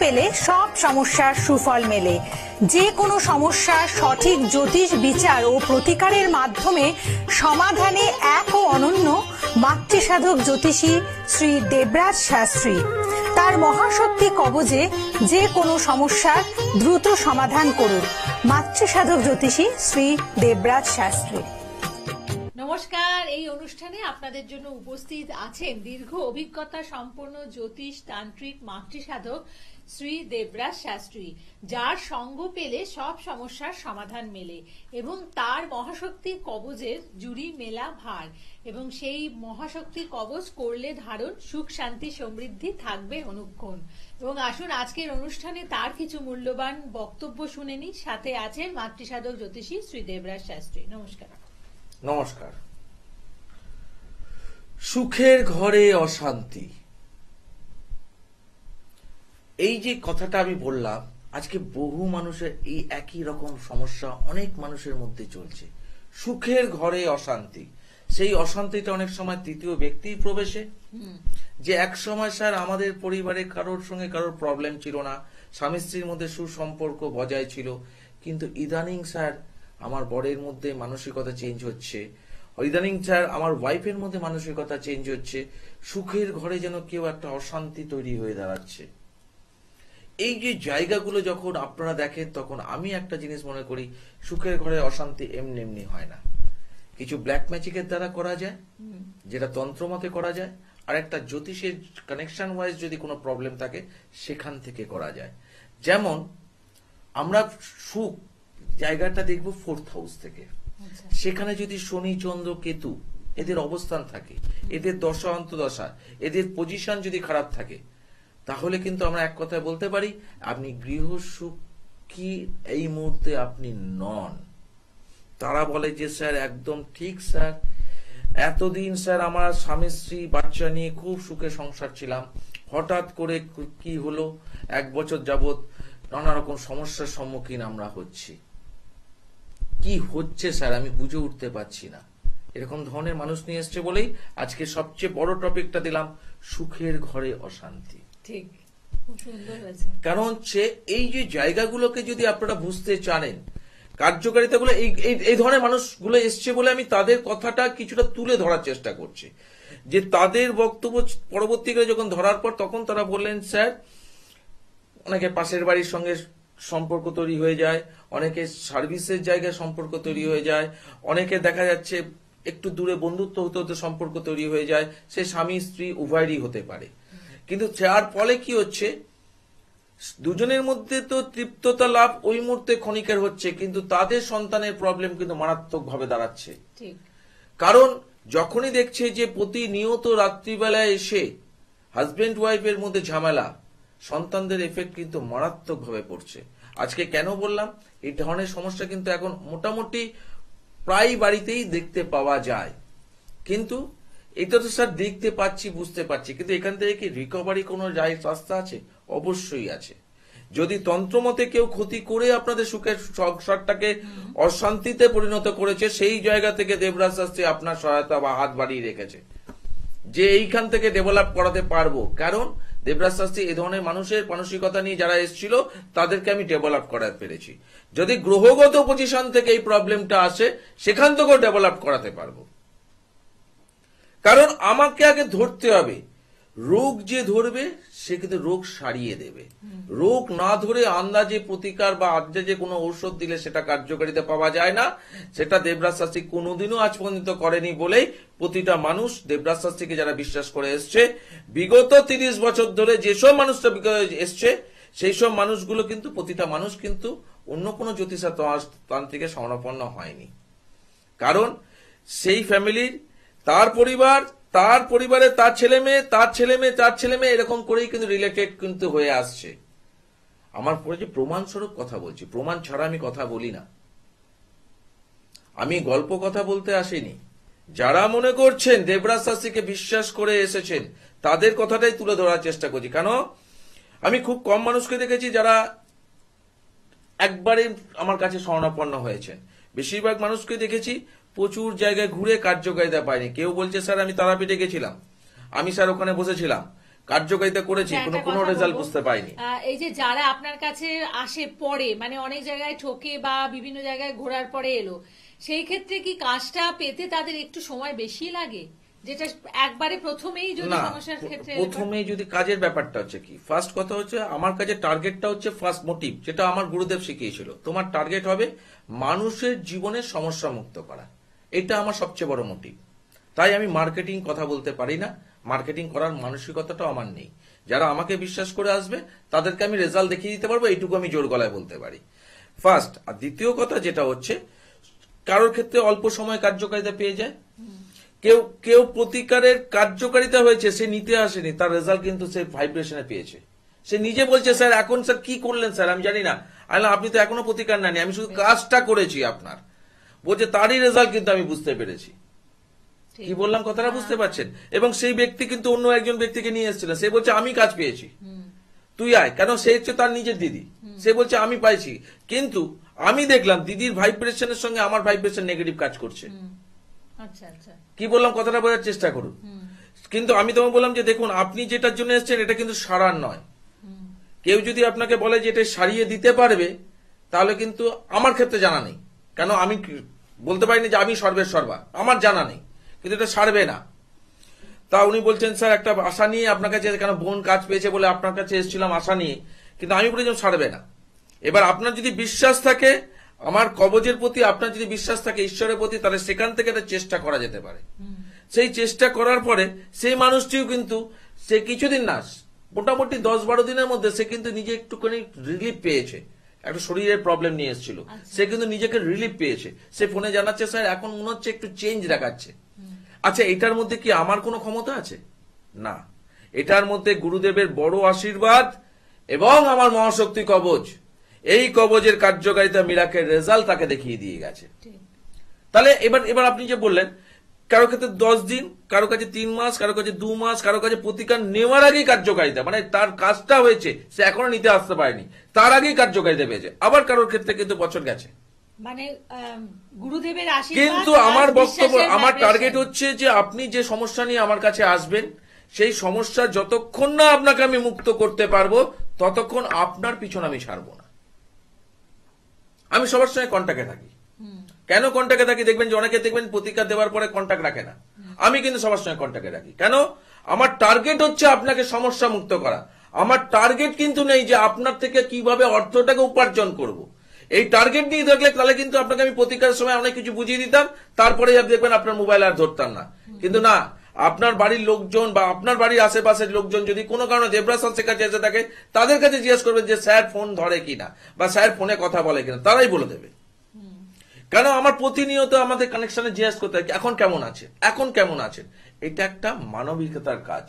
পেলে সব সমস্যার সুফল মেলে। যে কোনো সমস্যার সঠিক জ্যোতিষ বিচার ও প্রতিকারের মাধ্যমে সমাধানে এক ও অনন্য মাতৃসাধক জ্যোতিষী শ্রী দেবরাজ শাস্ত্রী। তার মহাশক্তি কবজে যে কোনো সমস্যার দ্রুত সমাধান করুন। মাতৃসাধক জ্যোতিষী শ্রী দেবরাজ শাস্ত্রী। নমস্কার। এই অনুষ্ঠানে আপনাদের জন্য উপস্থিত আছেন দীর্ঘ অভিজ্ঞতা সম্পন্ন জ্যোতিষ তান্ত্রিক মাতৃসাধক শ্রী দেবরাজ শাস্ত্রী, যার সঙ্গ পেলে সব সমস্যার সমাধান মেলে এবং তার মহাশক্তি কবজের জুড়ি মেলা ভার, এবং সেই মহাশক্তি কবজ করলে ধারণ সুখ শান্তি সমৃদ্ধি থাকবে অনুক্ষণ। এবং আসুন আজকের অনুষ্ঠানে তার কিছু মূল্যবান বক্তব্য শুনে নিই। সাথে আছেন মাতৃসাধক জ্যোতিষী শ্রী দেবরাজ শাস্ত্রী। নমস্কার। নমস্কার। সুখের ঘরে অশান্তি, এই যে কথাটা আমি বললাম, আজকে বহু মানুষের এই একই রকম সমস্যা অনেক মানুষের মধ্যে চলছে। সুখের ঘরে অশান্তি, সেই অশান্তিটা অনেক সময় তৃতীয় ব্যক্তির প্রবেশে, যে এক সময় স্যার আমাদের পরিবারে কারোর সঙ্গে কারোর প্রবলেম ছিল না, স্বামী স্ত্রীর মধ্যে সুসম্পর্ক বজায় ছিল, কিন্তু ইদানিং স্যার আমার বরের মধ্যে মানসিকতা চেঞ্জ হচ্ছে, ইদানিং স্যার আমার ওয়াইফের মধ্যে মানসিকতা চেঞ্জ হচ্ছে, সুখের ঘরে যেন কেউ একটা অশান্তি তৈরি হয়ে দাঁড়াচ্ছে। এই যে জায়গাগুলো যখন আপনারা দেখেন, তখন আমি একটা জিনিস মনে করি, সুখের ঘরে অশান্তি এমনি এমনি হয় না। কিছু ব্ল্যাক ম্যাজিকের দ্বারা করা যায়, যেটা তন্ত্রমতে করা যায়, আর একটা জ্যোতিষের কানেকশন ওয়াইজ যদি কোনো প্রবলেম থাকে সেখান থেকে করা যায়। যেমন আমরা সুখ জায়গাটা দেখবো 4th হাউস থেকে, সেখানে যদি শনি চন্দ্র কেতু এদের অবস্থান থাকে, এদের দশা অন্তদশা, এদের পজিশন যদি খারাপ থাকে, তাহলে কিন্তু আমরা এক কথায় বলতে পারি আপনি গৃহ সুখী এই মুহূর্তে আপনি নন। তারা বলে যে স্যার একদম ঠিক স্যার, এতদিন স্যার আমার স্বামী স্ত্রী বাচ্চা নিয়ে খুব সুখে সংসার ছিলাম, হঠাৎ করে কি হলো, 1 বছর যাবত নানা রকম সমস্যার সম্মুখীন আমরা হচ্ছি। কি হচ্ছে স্যার আমি বুঝে উঠতে পারছি না। এরকম ধরনের মানুষ নিয়ে এসছে বলেই আজকে সবচেয়ে বড় টপিকটা দিলাম, সুখের ঘরে অশান্তি। ঠিক, খুব সুন্দর হয়েছে। কারণ হচ্ছে এই যে জায়গাগুলোকে যদি আপনারা বুঝতে জানেন, কার্যকারিতাগুলো এই ধরনের মানুষগুলো এসছে বলে আমি তাদের কথাটা কিছুটা তুলে ধরার চেষ্টা করছি। যে তাদের বক্তব্য পরবর্তীকালে যখন ধরার পর, তখন তারা বললেন স্যার অনেকে পাশের বাড়ির সঙ্গে সম্পর্ক তৈরি হয়ে যায়, অনেকে সার্ভিসের জায়গায় সম্পর্ক তৈরি হয়ে যায়, অনেকে দেখা যাচ্ছে একটু দূরে বন্ধুত্ব হতে হতে সম্পর্ক তৈরি হয়ে যায়, সে স্বামী স্ত্রী উভয়েরই হতে পারে। কিন্তু যার ফলে কি হচ্ছে, দুজনের মধ্যে তো তৃপ্ততা লাভ ওই মুহূর্তে ক্ষণিকের হচ্ছে, কিন্তু তাদের সন্তানের প্রবলেম কিন্তু মারাত্মক ভাবে দাঁড়াচ্ছে। কারণ যখনই দেখছে যে প্রতিনিয়ত রাত্রিবেলায় এসে হাজবেন্ড ওয়াইফের মধ্যে ঝামেলা, সন্তানদের এফেক্ট কিন্তু মারাত্মক ভাবে পড়ছে। আজকে কেন বললাম, এই ধরনের সমস্যা কিন্তু এখন মোটামুটি প্রায় বাড়িতেই দেখতে পাওয়া যায়। কিন্তু এটা তো স্যার দেখতে পাচ্ছি, বুঝতে পারছি, কিন্তু এখান থেকে কি রিকভারি কোনো রাস্তা আছে? অবশ্যই আছে। যদি তন্ত্রমতে কেউ ক্ষতি করে আপনাদের সুখের সংসারটাকে অশান্তিতে পরিণত করেছে, সেই জায়গা থেকে দেবরাজ শাস্ত্রী আপনার সহায়তা বা হাত বাড়িয়ে রেখেছে যে এইখান থেকে ডেভেলপ করাতে পারবো। কারণ দেবরাজ শাস্ত্রী এই ধরনের মানুষের মানসিকতা নিয়ে যারা এসেছিল তাদেরকে আমি ডেভেলপ করাতে পেরেছি। যদি গ্রহগত পজিশন থেকে এই প্রবলেমটা আসে, সেখান থেকেও ডেভেলপ করাতে পারবো। কারণ আমাকে আগে ধরতে হবে, রোগ যে ধরবে সে কিন্তু রোগ সারিয়ে দেবে। রোগ না ধরে আন্দাজে প্রতিকার বা আন্দাজে কোনো ঔষধ দিলে সেটা কার্যকারিতা পাওয়া যায় না। সেটা দেবরাজ শাস্ত্রী কোনোদিনও আজ পর্যন্ত করেনি বলেই প্রতিটা মানুষ দেবরাজ শাস্ত্রীকে যারা বিশ্বাস করে এসছে, বিগত 30 বছর ধরে যেসব মানুষটা এসছে, সেই সব মানুষগুলো কিন্তু প্রতিটা মানুষ কিন্তু অন্য কোনো জ্যোতিষা তান্ত্রিকের শরণাপন্ন হয়নি। কারণ সেই ফ্যামিলির তার পরিবার, তার পরিবারে তার ছেলে মেয়ে, তার ছেলে মেয়ে, তার ছেলে মেয়ে, এরকম করেই কিন্তু রিলেটেড কিন্তু হয়ে আসছে। আমার পরে যে প্রমাণ স্বরূপ কথা বলছি, প্রমাণ ছাড়া আমি কথা বলি না। আমি গল্প কথা বলতে আসিনি। যারা মনে করছেন দেবরাজ শাস্ত্রীকে বিশ্বাস করে এসেছেন, তাদের কথাটাই তুলে ধরার চেষ্টা করছি। কেন আমি খুব কম মানুষকে দেখেছি যারা একবারে আমার কাছে শরণাপন্ন হয়েছেন। বেশিরভাগ মানুষকে দেখেছি প্রচুর জায়গায় ঘুরে কার্যকারিতা পায়নি। কেউ বলছে স্যার আমি তারাপীঠে গেছিলাম, আমি স্যার ওখানে বসেছিলাম, কার্যকারিতা করেছি, একটা কোনো কথা রেজাল্ট বলবো, বুঝতে পাইনি। এই যে যারা আপনার কাছে আসে পরে, মানে অনেক জায়গায় ঠকে বা বিভিন্ন জায়গায় ঘোরার পরে এলো, সেই ক্ষেত্রে কি কাজটা পেতে তাদের একটু সময় বেশি লাগে, যেটা একবারে প্রথমেই যদি না, সমস্যার ক্ষেত্রে প্রথমেই যদি কাজের ব্যাপারটা হচ্ছে কি, ফার্স্ট কথা হচ্ছে আমার কাছে টার্গেটটা হচ্ছে ফার্স্ট মোটিভ, যেটা আমার গুরুদেব শিখিয়েছিল, তোমার টার্গেট হবে মানুষের জীবনের সমস্যা মুক্ত করা। এটা আমার সবচেয়ে বড় মোটিভ। তাই আমি মার্কেটিং কথা বলতে পারি না, মার্কেটিং করার মানসিকতাটাও আমার নেই। যারা আমাকে বিশ্বাস করে আসবে তাদেরকে আমি রেজাল্ট দেখিয়ে দিতে পারবো, এইটুকু আমি জোর গলায় বলতে পারি, ফার্স্ট। আর দ্বিতীয় কথা যেটা হচ্ছে, কারোর ক্ষেত্রে অল্প সময় কার্যকারিতা পেয়ে যায়, কেউ কেউ প্রতিকারের কার্যকারিতা হয়েছে, সে নিতে আসেনি, তার রেজাল্ট কিন্তু সে ভাইব্রেশনে পেয়েছে। সে নিজে বলছে, স্যার এখন স্যার কি করলেন স্যার, আমি জানি না। আপনি তো এখনো প্রতিকার নেননি, আমি শুধু কাজটা করেছি আপনার। বলছে তারই রেজাল্ট কিন্তু আমি বুঝতে পেরেছি। কি বললাম কথাটা বুঝতে পারছেন? এবং সেই ব্যক্তি কিন্তু অন্য একজন ব্যক্তিকে নিয়ে এসেছিলেন, সে বলছে আমি কাজ পেয়েছি, তুই আয়। কেন? সে হচ্ছে তার নিজের দিদি, সে বলছে আমি পাইছি, কিন্তু আমি দেখলাম দিদির ভাইব্রেশনের সঙ্গে আমার ভাইব্রেশন নেগেটিভ কাজ করছে। আচ্ছা আচ্ছা, কি বললাম কথাটা বোঝার চেষ্টা করুন। কিন্তু আমি তোমাকে বললাম যে দেখুন, আপনি যেটার জন্য এসেছেন এটা কিন্তু সারার নয়। কেউ যদি আপনাকে বলে যে এটা সারিয়ে দিতে পারবে, তাহলে কিন্তু আমার ক্ষেত্রে জানা নেই, কেন আমি বলতে পারিনি যে আমি সর্বের সর্বা, আমার জানা নেই, কিন্তু এটা সারবে না। তা উনি বলছেন স্যার একটা আশা নিয়ে আপনার কাছে, কেন বোন কাজ পেয়েছে বলে আপনার কাছে এসেছিলাম আশা নিয়ে, কিন্তু আমি বলেছিলাম সারবে না। এবার আপনার যদি বিশ্বাস থাকে আমার কবজের প্রতি, আপনার যদি বিশ্বাস থাকে ঈশ্বরের প্রতি, তাহলে সেখান থেকে একটা চেষ্টা করা যেতে পারে। সেই চেষ্টা করার পরে সেই মানুষটিও কিন্তু সে কিছুদিন না, মোটামুটি 10-12 দিনের মধ্যে সে কিন্তু নিজে একটুখানি রিলিফ পেয়েছে। একটা শরীরের প্রবলেম নিয়ে এসেছিল, সে কিন্তু নিজেকে রিলিফ পেয়েছে। সে ফোনে জানাচ্ছে স্যার এখন মনে হচ্ছে একটু চেঞ্জ দেখাচ্ছে। আচ্ছা, এটার মধ্যে কি আমার কোনো ক্ষমতা আছে? না, এটার মধ্যে গুরুদেবের বড় আশীর্বাদ এবং আমার মহাশক্তি কবচ, এই কবজের কার্যকারিতা, মিরাকেল রেজাল্ট তাকে দেখিয়ে দিয়ে গেছে। তাহলে এবার আপনি যে বললেন, কারো ক্ষেত্রে 10 দিন, কারো কাছে 3 মাস, কারো কাছে 2 মাস, কারো কাছে প্রতিকার নেওয়ার আগেই কার্যকারিতা, মানে তার কাজটা হয়েছে, সে এখনো নিতে আসতে পারেনি, তার আগেই কার্যকারিতা পেয়েছে। আবার কারোর ক্ষেত্রে কিন্তু বছর গেছে। মানে গুরুদেবের আশীর্বাদ। কিন্তু আমার বক্তব্য, আমার টার্গেট হচ্ছে যে আপনি যে সমস্যা নিয়ে আমার কাছে আসবেন, সেই সমস্যা যতক্ষণ না আপনাকে আমি মুক্ত করতে পারবো, ততক্ষণ আপনার পিছন আমি ছাড়বো না। আমি সবার সঙ্গে কন্ট্যাক্টে থাকি। কেন কন্ট্যাক্টে থাকি? দেখবেন যে অনেকে দেখবেন প্রতিকার দেওয়ার পরে কন্ট্যাক্ট রাখে না, আমি কিন্তু সবার সঙ্গে কন্ট্যাক্টে রাখি। কেন? আমার টার্গেট হচ্ছে আপনাকে সমস্যা মুক্ত করা। আমার টার্গেট কিন্তু নেই যে আপনার থেকে কিভাবে অর্থটাকে উপার্জন করব। এই টার্গেট নিয়ে দেখলে তাহলে কিন্তু আপনাকে আমি প্রতিকারের সময় অনেক কিছু বুঝিয়ে দিতাম, তারপরে দেখবেন আপনার মোবাইল আর ধরতাম না। কিন্তু না, আপনার বাড়ির লোকজন বা আপনার বাড়ির আশেপাশের লোকজন যদি কোনো কারণে দেবরাজ স্যারের কাছে এসে থাকে, তাদের কাছে জিজ্ঞেস করবেন যে স্যার ফোন ধরে কিনা বা স্যার ফোনে কথা বলে কিনা, তারাই বলে দেবে। কেন? আমার প্রতিনিয়ত আমাদের কানেকশনে জিজ্ঞেস করতে হয় এখন কেমন আছে, এখন কেমন আছেন। এটা একটা মানবিকতার কাজ।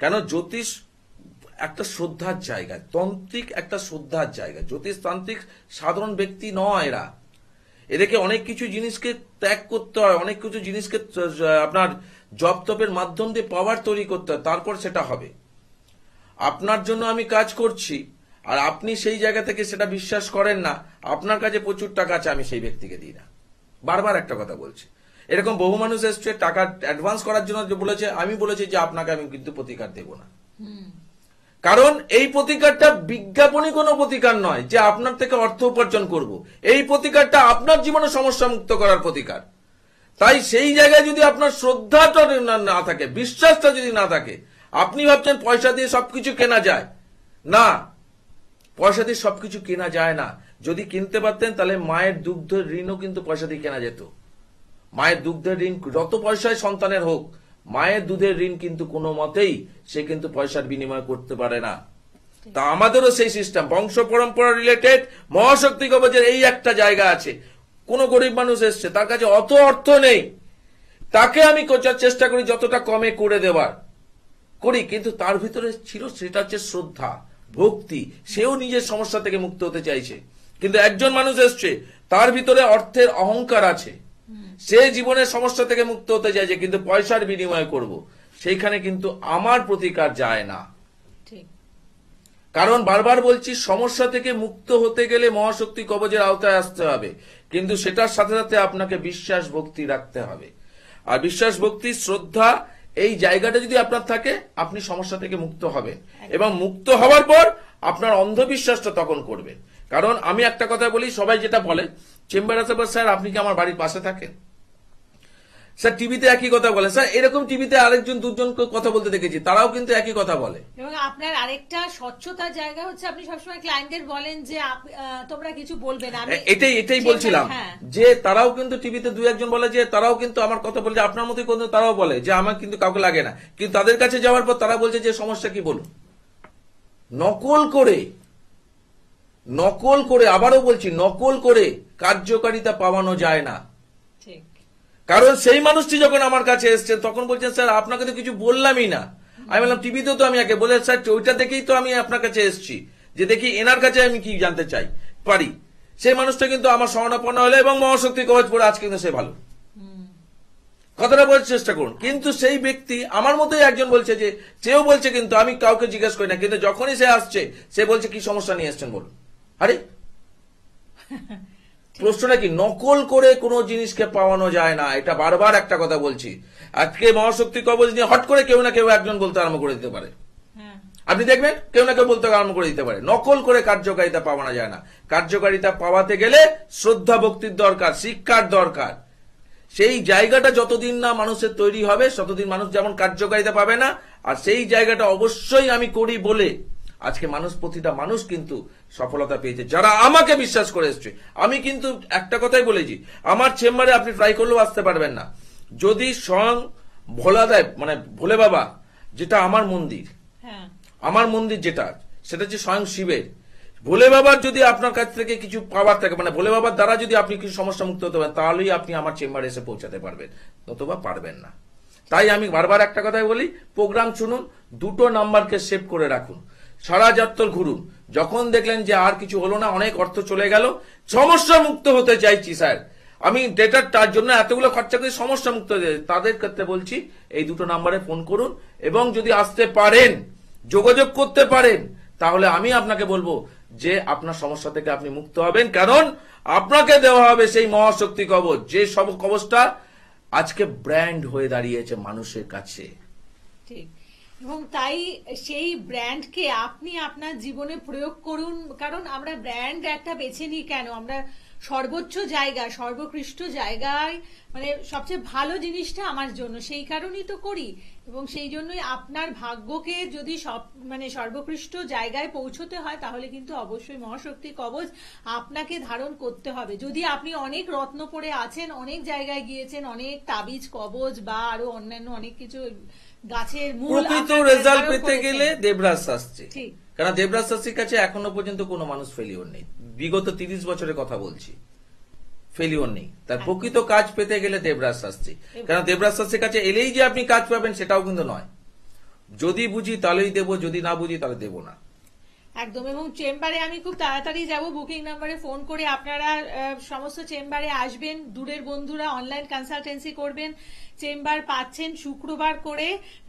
কেন? জ্যোতিষ একটা শ্রদ্ধার জায়গা, তান্ত্রিক একটা শ্রদ্ধার জায়গা। জ্যোতিষ তান্ত্রিক সাধারণ ব্যক্তি নয়, এদেরকে অনেক কিছু জিনিসকে ত্যাগ করতে হয়, অনেক কিছু জিনিসকে আপনার জপ তপের মাধ্যম দিয়ে পাওয়ার তৈরি করতে হয়, তারপর সেটা হবে। আপনার জন্য আমি কাজ করছি, আর আপনি সেই জায়গা থেকে সেটা বিশ্বাস করেন না, আপনার কাছে প্রচুর টাকা আছে, আমি সেই ব্যক্তিকে দিই না। বারবার একটা কথা বলছি, এরকম বহু মানুষ এসছে টাকা অ্যাডভান্স করার জন্য বলেছে, আমি বলেছি যে আপনাকে আমি কিন্তু প্রতিকার দেব না। কারণ এই প্রতিকারটা বিজ্ঞাপনী কোনো প্রতিকার নয় যে আপনার থেকে অর্থ উপার্জন করব। এই প্রতিকারটা আপনার জীবনে সমস্যা মুক্ত করার প্রতিকার। তাই সেই জায়গায় যদি আপনার শ্রদ্ধাটা না থাকে, বিশ্বাসটা যদি না থাকে, আপনি ভাবছেন পয়সা দিয়ে সবকিছু কেনা যায়, না, পয়সা দিয়ে সবকিছু কেনা যায় না। যদি কিনতে পারতেন তাহলে মায়ের দুগ্ধের ঋণও কিন্তু পয়সা দিয়ে কেনা যেত। মায়ের দুগ্ধের ঋণ যত পয়সায় সন্তানের হোক, মায়ের দুধের ঋণ কিন্তু কোনো মতেই সে কিন্তু পয়সার বিনিময় করতে পারে না। তা আমাদেরও সেই সিস্টেম, বংশ পরম্পরা রিলেটেড মহাশক্তি কবচের এই একটা জায়গা আছে। কোন গরিব মানুষ এসছে, তার কাছে অত অর্থ নেই, তাকে আমি চেষ্টা করি যতটা কমে করে দেওয়ার করি, কিন্তু তার ভিতরে ছিল সেটা হচ্ছে শ্রদ্ধা, ভক্তি। সেও নিজের সমস্যা থেকে মুক্ত হতে চাইছে। কিন্তু একজন মানুষ এসছে, তার ভিতরে অর্থের অহংকার আছে, সে জীবনের সমস্যা থেকে মুক্ত হতে চাইছে, কিন্তু পয়সার বিনিময় করব, সেইখানে কিন্তু আমার প্রতিকার যায় না। কারণ বারবার বলছি, সমস্যা থেকে মুক্ত হতে গেলে মহাশক্তি কবচের আওতায় আসতে হবে, কিন্তু সেটার সাথে সাথে আপনাকে বিশ্বাস ভক্তি রাখতে হবে। আর বিশ্বাস ভক্তি শ্রদ্ধা এই জায়গাটা যদি আপনার থাকে, আপনি সমস্যা থেকে মুক্ত হবেন, এবং মুক্ত হওয়ার পর আপনার অন্ধবিশ্বাসটা তখন করবেন। কারণ আমি একটা কথা বলি, সবাই যেটা বলে চেম্বার আসার পর, স্যার আপনি কি আমার বাড়ির পাশে থাকেন? স্যার টিভিতে একই কথা বলে। স্যার এরকম টিভিতে আরেকজন দুজন কথা বলতে দেখেছি, তারাও কিন্তু একই কথা বলে। এবং আপনার আরেকটা স্বচ্ছতার জায়গা হচ্ছে, আপনি সবসময় ক্লায়েন্টদের বলেন যে তোমরা কিছু বলবে না। এটাই বলছিলাম, যে তারাও কিন্তু টিভিতে দু একজন বলে যে তারাও কিন্তু আমার কথা বলে, যে আপনার মতোই কিন্তু তারাও বলে যে আমার কিন্তু কাউকে লাগে না, কিন্তু তাদের কাছে যাওয়ার পর তারা বলছে যে সমস্যা কি বলুন। নকল করে আবারও বলছি, নকল করে কার্যকারিতা পাওয়ানো যায় না। কারণ সেই মানুষটি যখন আমার কাছে এসছেন তখন বলছেন স্যার আপনাকে তো কিছু বললামই না। আমি বললাম টিভিতেও তো আমি আগে বলে, স্যার ওইটা দেখেই তো আমি আপনার কাছে এসছি, যে দেখি এনার কাছে আমি কি জানতে চাই পারি। সেই মানুষটা কিন্তু আমার শরণাপন্ন হলো এবং মহাশক্তি কবচ পড়ে আজ কিন্তু সে ভালো। কথাটা বলার চেষ্টা করুন। কিন্তু সেই ব্যক্তি আমার মতোই একজন বলছে, যে সেও বলছে কিন্তু আমি কাউকে জিজ্ঞেস করি না, কিন্তু যখনই সে আসছে সে বলছে কি সমস্যা নিয়ে এসছেন বলুন। আরে প্রশ্নটা কি? নকল করে কোনো জিনিসকে পাওয়ানো যায় না, এটা বারবার একটা কথা বলছি। আজকে মহাশক্তি কবচ নিয়ে হট করে কেউ না কেউ একজন বলতে আরম্ভ করে দিতে পারে, আপনি দেখবেন কেউ না কেউ বলতে আরম্ভ করে দিতে পারে। নকল করে কার্যকারিতা পাওয়ানো যায় না। কার্যকারিতা পাওয়াতে গেলে শ্রদ্ধা ভক্তির দরকার, শিক্ষার দরকার। সেই জায়গাটা যতদিন না মানুষের তৈরি হবে ততদিন মানুষ যেমন কার্যকারিতা পাবে না। আর সেই জায়গাটা অবশ্যই আমি করি বলে আজকে প্রতিটা মানুষ কিন্তু সফলতা পেয়েছে, যারা আমাকে বিশ্বাস করে এসছে। আমি কিন্তু একটা কথাই বলেছি, আমার চেম্বারে আপনি ট্রাই করলেও আসতে পারবেন না যদি স্বয়ং ভোলাদেব মানে ভোলে বাবা, যেটা আমার মন্দির যেটা, সেটা হচ্ছে স্বয়ং শিবের। ভোলে বাবার যদি আপনার কাছ থেকে কিছু পাওয়ার থাকে, মানে ভোলে বাবার দ্বারা যদি আপনি কিছু সমস্যা মুক্ত হতে পারেন, তাহলেই আপনি আমার চেম্বারে এসে পৌঁছাতে পারবেন, নতুবা পারবেন না। তাই আমি বারবার একটা কথাই বলি, প্রোগ্রাম শুনুন, দুটো নাম্বারকে সেভ করে রাখুন, সারা যাত্তর ঘুরুন। যখন দেখলেন যে আর কিছু হলো না, অনেক অর্থ চলে গেল, সমস্যা মুক্ত হতে চাইছি স্যার, আমি ডেটার জন্য এতগুলো খরচা করে সমস্যা মুক্ত হতে চাই, তাদের ক্ষেত্রে বলছি এই দুটো নাম্বারে ফোন করুন। এবং যদি আসতে পারেন, যোগাযোগ করতে পারেন, তাহলে আমি আপনাকে বলবো যে আপনার সমস্যা থেকে আপনি মুক্ত হবেন। কারণ আপনাকে দেওয়া হবে সেই মহাশক্তি কবচ, যে সব কবচটা আজকে ব্র্যান্ড হয়ে দাঁড়িয়েছে মানুষের কাছে। ঠিক। এবং তাই সেই ব্র্যান্ডকে আপনি আপনার জীবনে প্রয়োগ করুন। কারণ আমরা ব্র্যান্ড একটা বেছে নিই কেন? আমরা সর্বোচ্চ জায়গা, সর্বোৎকৃষ্ট জায়গায়, মানে সবচেয়ে ভালো জিনিসটা আমার জন্য, সেই কারণেই তো করি। এবং সেই জন্যই আপনার ভাগ্যকে যদি সর্বোৎকৃষ্ট জায়গায় পৌঁছতে হয়, তাহলে কিন্তু অবশ্যই মহাশক্তি কবচ আপনাকে ধারণ করতে হবে। যদি আপনি অনেক রত্ন পড়ে আছেন, অনেক জায়গায় গিয়েছেন, অনেক তাবিজ কবচ বা আরো অন্যান্য অনেক কিছু গাছের মূল, প্রকৃত রেজাল্ট পেতে গেলে দেবরাজ শাস্ত্রী। কারণ দেবরাজ শাস্ত্রীর কাছে এখনো পর্যন্ত কোনো মানুষ ফেলিওর নেই, বিগত 30 বছরের কথা বলছি, ফেলিওর নেই। তার প্রকৃত কাজ পেতে গেলে দেবরাজ শাস্ত্রী। কারণ দেবরাজ শাস্ত্রীর কাছে এলেই যে আপনি কাজ পাবেন সেটাও কিন্তু নয়। যদি বুঝি তাহলেই দেবো, যদি না বুঝি তাহলে দেবো না। একদম। এবং চেম্বারে আমি খুব তাড়াতাড়ি যাব, বুকিং নাম্বারে ফোন করে আপনারা সমস্ত চেম্বারে আসবেন। দূরের বন্ধুরা অনলাইন কনসালটেন্সি করবেন। চেম্বার পাচ্ছেন শুক্রবার করে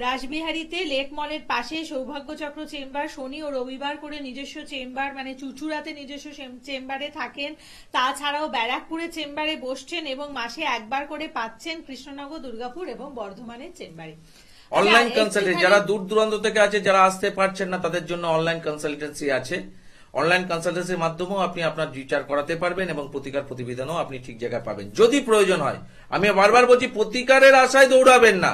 রাসবিহারীতে লেক মলের পাশে সৌভাগ্যচক্র চেম্বার, শনি ও রবিবার করে নিজস্ব চেম্বার, মানে চুচুড়াতে নিজস্ব চেম্বারে থাকেন। তাছাড়াও ব্যারাকপুরে চেম্বারে বসছেন এবং মাসে একবার করে পাচ্ছেন কৃষ্ণনগর, দুর্গাপুর এবং বর্ধমানের চেম্বারে। অনলাইন কনসালটেন্সি যারা দূর দূরান্ত থেকে আছে, যারা আসতে পারছেন না, তাদের জন্য অনলাইন কনসালটেন্সি আছে। অনলাইন কনসালটেন্সির মাধ্যমেও আপনি আপনার বিচার করাতে পারবেন এবং প্রতিকার প্রতিবেদনও আপনি ঠিক জায়গায় পাবেন যদি প্রয়োজন হয়। আমি বারবার বলছি, প্রতিকারের আশায় দৌড়াবেন না,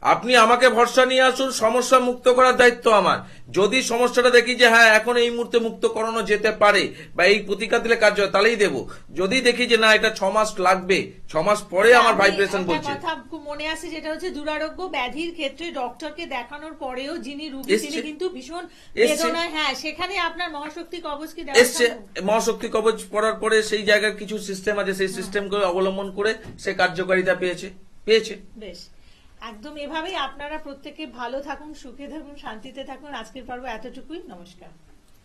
আপনি আমাকে ভরসা নিয়ে আসুন, সমস্যা মুক্ত করার দায়িত্ব আমার। যদি সমস্যাটা দেখি যে হ্যাঁ এখন এই মুহূর্তে মুক্ত করানো যেতে পারে বা এই প্রতিকার দিলে কাজ হয়, তাহলেই দেবো। যদি দেখি যে না এটা 6 মাস লাগবে, 6 মাস পরে আমার ভাইব্রেশন বলছে। কথা মনে আসে, যেটা হচ্ছে দুরারোগ্য ব্যাধির ক্ষেত্রে ডক্টরকে দেখানোর পরেও যিনি রোগী, তিনি কিন্তু ভীষণ বেদনায়, হ্যাঁ সেখানে আপনার মহাশক্তি কবচ কি এসছে। মহাশক্তি কবচ পড়ার পরে সেই জায়গার কিছু সিস্টেম আছে, সেই সিস্টেমকে অবলম্বন করে সে কার্যকারিতা পেয়েছে। বেশ, একদম এভাবেই আপনারা প্রত্যেকে ভালো থাকুন, সুখে থাকুন, শান্তিতে থাকুন। আজকের পর্ব এতটুকুই।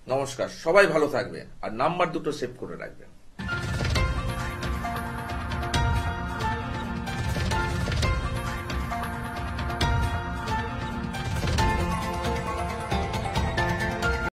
নমস্কার। সবাই ভালো থাকবেন আর নাম্বার দুটো সেভ করে রাখবেন।